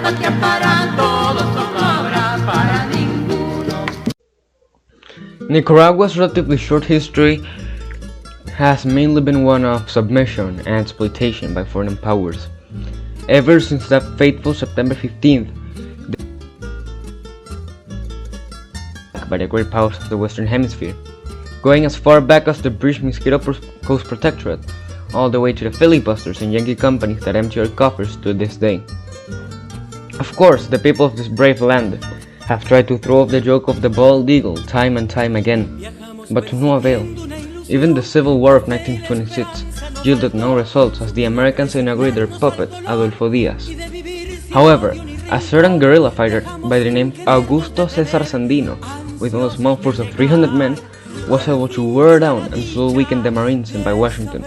patria para todos o no habrá para ninguno. Nicaragua's relatively short history has mainly been one of submission and exploitation by foreign powers. Ever since that fateful September 15th, by the great powers of the Western Hemisphere, going as far back as the British Mosquito Coast Protectorate, all the way to the filibusters and Yankee companies that empty our coffers to this day. Of course, the people of this brave land have tried to throw off the joke of the bald eagle time and time again, but to no avail. Even the Civil War of 1926 yielded no results as the Americans inaugurated their puppet, Adolfo Diaz. However, a certain guerrilla fighter by the name Augusto Cesar Sandino, with a small force of 300 men, was able to wear down and slowly weaken the Marines sent by Washington.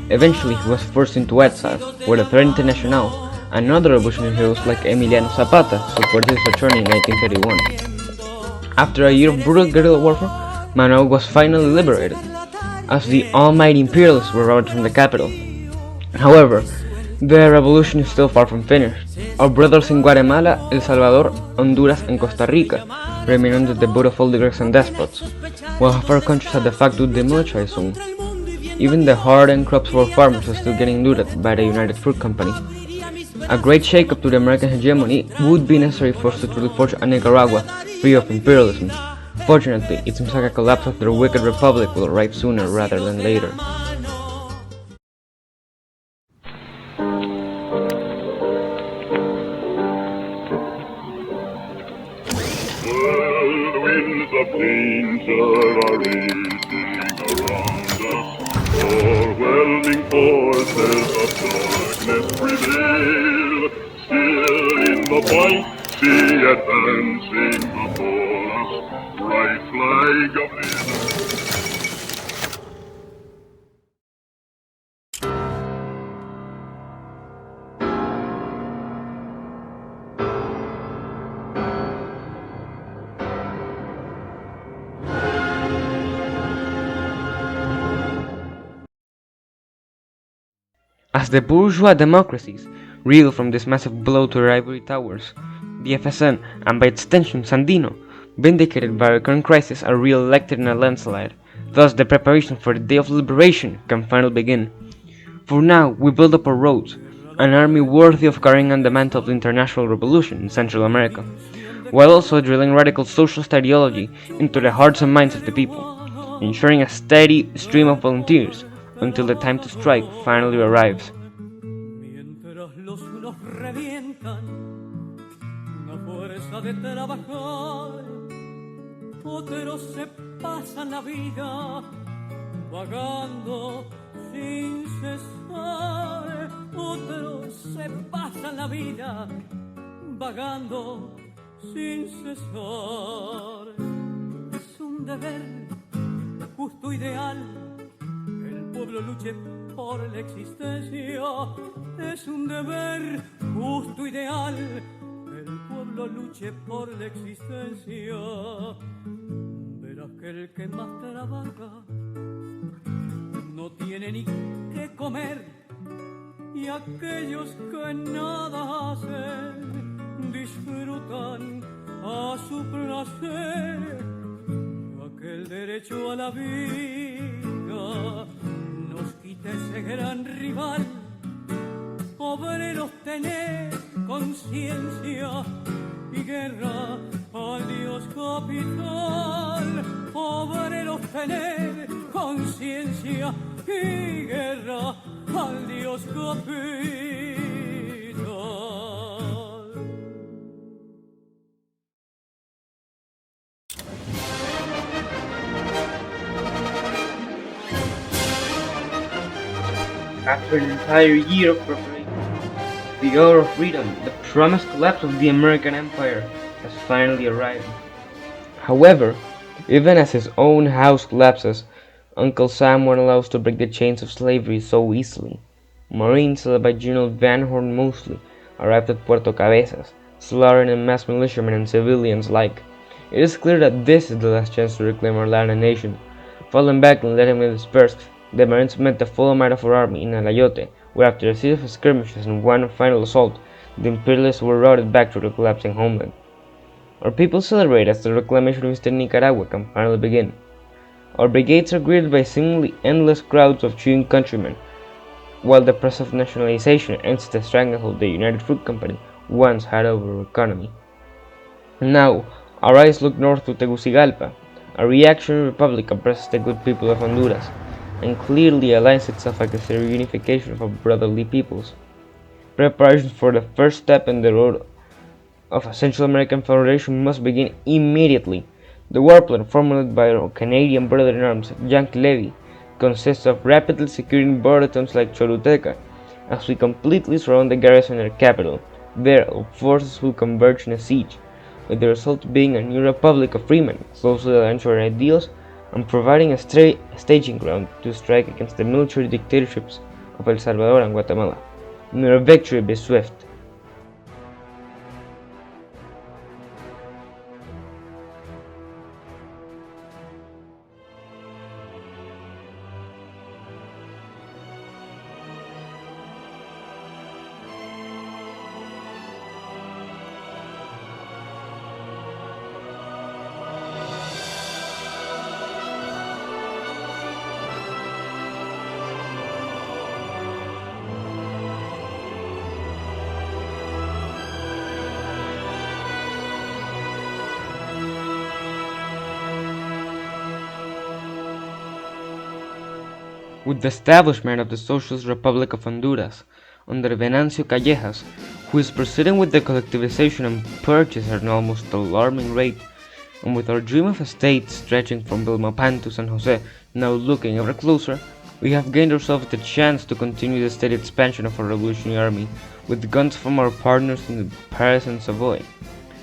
Eventually, he was forced into exile, where the Frente Internacional and other revolutionary heroes like Emiliano Zapata supported his return in 1931. After a year of brutal guerrilla warfare, Managua was finally liberated, as the almighty imperialists were routed from the capital. However, the revolution is still far from finished. Our brothers in Guatemala, El Salvador, Honduras, and Costa Rica remain under the boot of oligarchs and despots, while half our countries are de facto demilitarized zone. Even the hard-earned crops for farmers are still getting looted by the United Fruit Company. A great shake-up to the American hegemony would be necessary for us to truly forge a Nicaragua free of imperialism. Fortunately, it seems like a collapse of their wicked republic will arrive sooner rather than later. Whirlwinds of danger are raging around us. Overwhelming forces of darkness prevail. Still in the fight, see advancing before us, bright flag of the As the bourgeois democracies reel from this massive blow to their ivory towers, the FSN, and by extension Sandino, vindicated by our current crisis, are re-elected in a landslide. Thus the preparation for the day of liberation can finally begin. For now, we build up our roads, an army worthy of carrying on the mantle of the international revolution in Central America, while also drilling radical socialist ideology into the hearts and minds of the people, ensuring a steady stream of volunteers until the time to strike finally arrives. Mientras los unos revientan la fuerza de trabajar, otros se pasan la vida vagando sin cesar, otros se pasan la vida vagando sin cesar. Es un deber justo ideal, el pueblo luche por la existencia. Es un deber justo ideal, el pueblo luche por la existencia. Verás que el que más trabaja no tiene ni qué comer, y aquellos que nada hacen disfrutan a su placer. Aquel derecho a la vida nos quita ese gran rival. Obreros, tener conciencia y guerra al Dios capital. Obreros, tener conciencia y guerra al Dios capital. After an entire year of preparation, the hour of freedom, the promised collapse of the American Empire, has finally arrived. However, even as his own house collapses, Uncle Sam won't allow us to break the chains of slavery so easily. Marines led by General Van Horn Mosley arrived at Puerto Cabezas, slaughtering en masse militiamen and civilians alike. It is clear that this is the last chance to reclaim our land and nation. Falling back and letting them dispersed, the Marines met the full might of our army in El Ayote, where after a series of skirmishes and one final assault, the imperialists were routed back to the collapsing homeland. Our people celebrate as the reclamation of Eastern Nicaragua can finally begin. Our brigades are greeted by seemingly endless crowds of cheering countrymen, while the press of nationalization ends the stranglehold the United Fruit Company once had over our economy. Now, our eyes look north to Tegucigalpa, a reactionary republic oppresses the good people of Honduras, and clearly aligns itself against the reunification of our brotherly peoples. Preparations for the first step in the road of a Central American Federation must begin immediately. The war plan formulated by our Canadian brother-in-arms, Yankee Levy, consists of rapidly securing border towns like Choluteca, as we completely surround the garrison at the capital. There, our forces will converge in a siege, with the result being a new republic of freemen, closely aligned to our ideals, and providing a staging ground to strike against the military dictatorships of El Salvador and Guatemala. May our victory be swift. With the establishment of the Socialist Republic of Honduras under Venancio Callejas, who is proceeding with the collectivization and purchase at an almost alarming rate, and with our dream of a state stretching from Vilmapan to San Jose now looking ever closer, we have gained ourselves the chance to continue the steady expansion of our revolutionary army with guns from our partners in Paris and Savoy.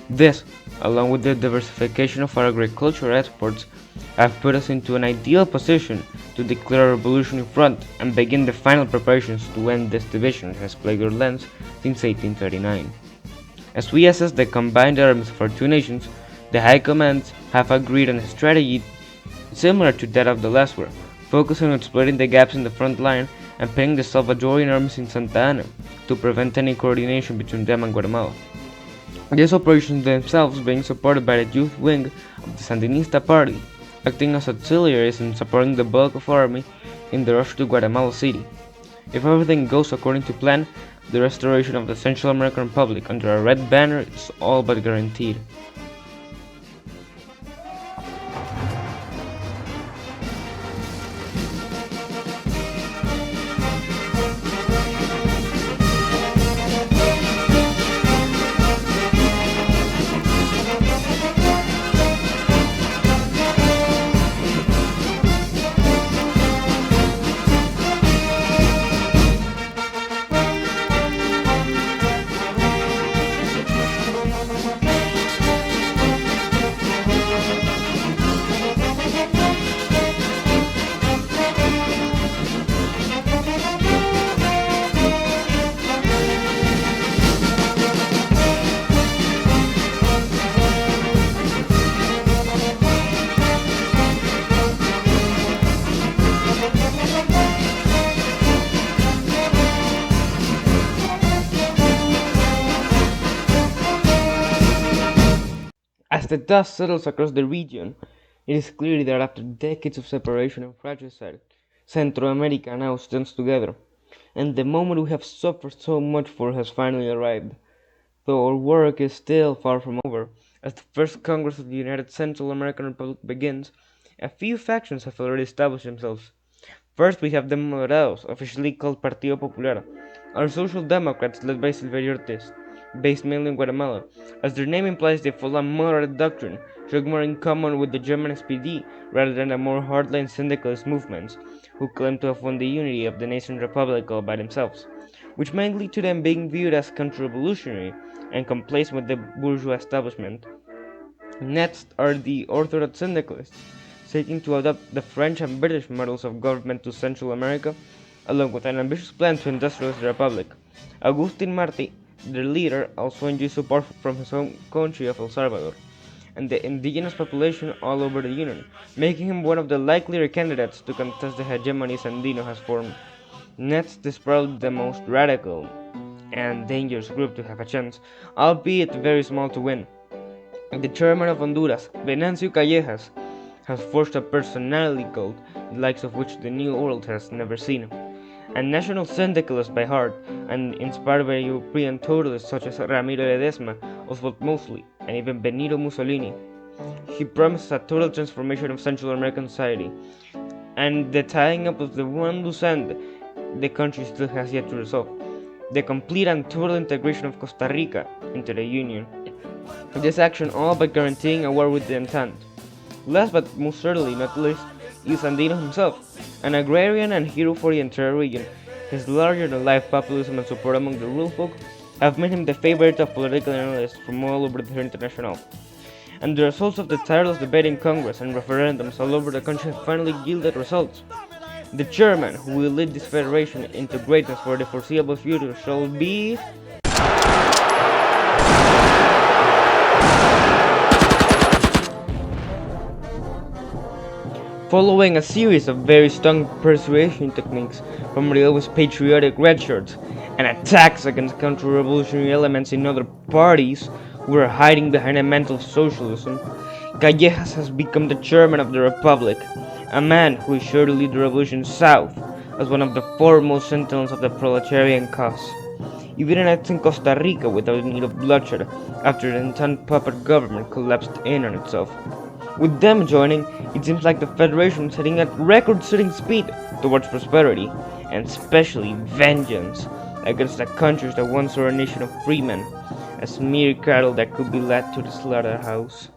This, along with the diversification of our agricultural exports, have put us into an ideal position to declare a revolutionary front and begin the final preparations to end this division that has plagued our lands since 1839. As we assess the combined armies of our two nations, the high commands have agreed on a strategy similar to that of the last war, focusing on exploiting the gaps in the front line and pinning the Salvadorian armies in Santa Ana to prevent any coordination between them and Guatemala. These operations themselves being supported by the youth wing of the Sandinista party, acting as auxiliaries and supporting the bulk of our army in the rush to Guatemala City. If everything goes according to plan, the restoration of the Central American Republic under a red banner is all but guaranteed. As the dust settles across the region, it is clear that after decades of separation and fratricide, Central America now stands together, and the moment we have suffered so much for has finally arrived. Though our work is still far from over, as the first Congress of the United Central American Republic begins, a few factions have already established themselves. First, we have the Moderados, officially called Partido Popular, our social democrats led by Silverio Ortiz, based mainly in Guatemala. As their name implies, they follow a moderate doctrine, showing more in common with the German SPD rather than the more hardline syndicalist movements, who claim to have won the unity of the nation republic all by themselves, which may lead to them being viewed as counter-revolutionary and complacent with the bourgeois establishment. Next are the orthodox syndicalists, seeking to adopt the French and British models of government to Central America, along with an ambitious plan to industrialize the republic. Agustin Marti, their leader, also enjoys support from his home country of El Salvador, and the indigenous population all over the Union, making him one of the likelier candidates to contest the hegemony Sandino has formed. Next is probably the most radical and dangerous group to have a chance, albeit very small, to win. The chairman of Honduras, Venancio Callejas, has forged a personality cult, the likes of which the New World has never seen. A national syndicalist by heart, and inspired by European totalists such as Ramiro Ledesma, Oswald Mosley, and even Benito Mussolini. He promises a total transformation of Central American society, and the tying up of the one loose end the country still has yet to resolve: the complete and total integration of Costa Rica into the Union. This action all by guaranteeing a war with the Entente. Last but most certainly not least is Andino himself, an agrarian and hero for the entire region. His larger-than-life populism and support among the rural folk have made him the favorite of political analysts from all over the international. And the results of the tireless debate in Congress and referendums all over the country have finally yielded results. The chairman who will lead this federation into greatness for the foreseeable future shall be... Following a series of very strong persuasion techniques from the always patriotic redshirts and attacks against counter-revolutionary elements in other parties who are hiding behind a mental socialism, Callejas has become the chairman of the Republic, a man who is sure to lead the revolution south as one of the foremost sentinels of the proletarian cause. Even enacts in Costa Rica without the need of bloodshed after the Entente puppet government collapsed in on itself. With them joining, it seems like the Federation is heading at record-setting speed towards prosperity, and especially vengeance, against the countries that once were a nation of freemen, as mere cattle that could be led to the slaughterhouse.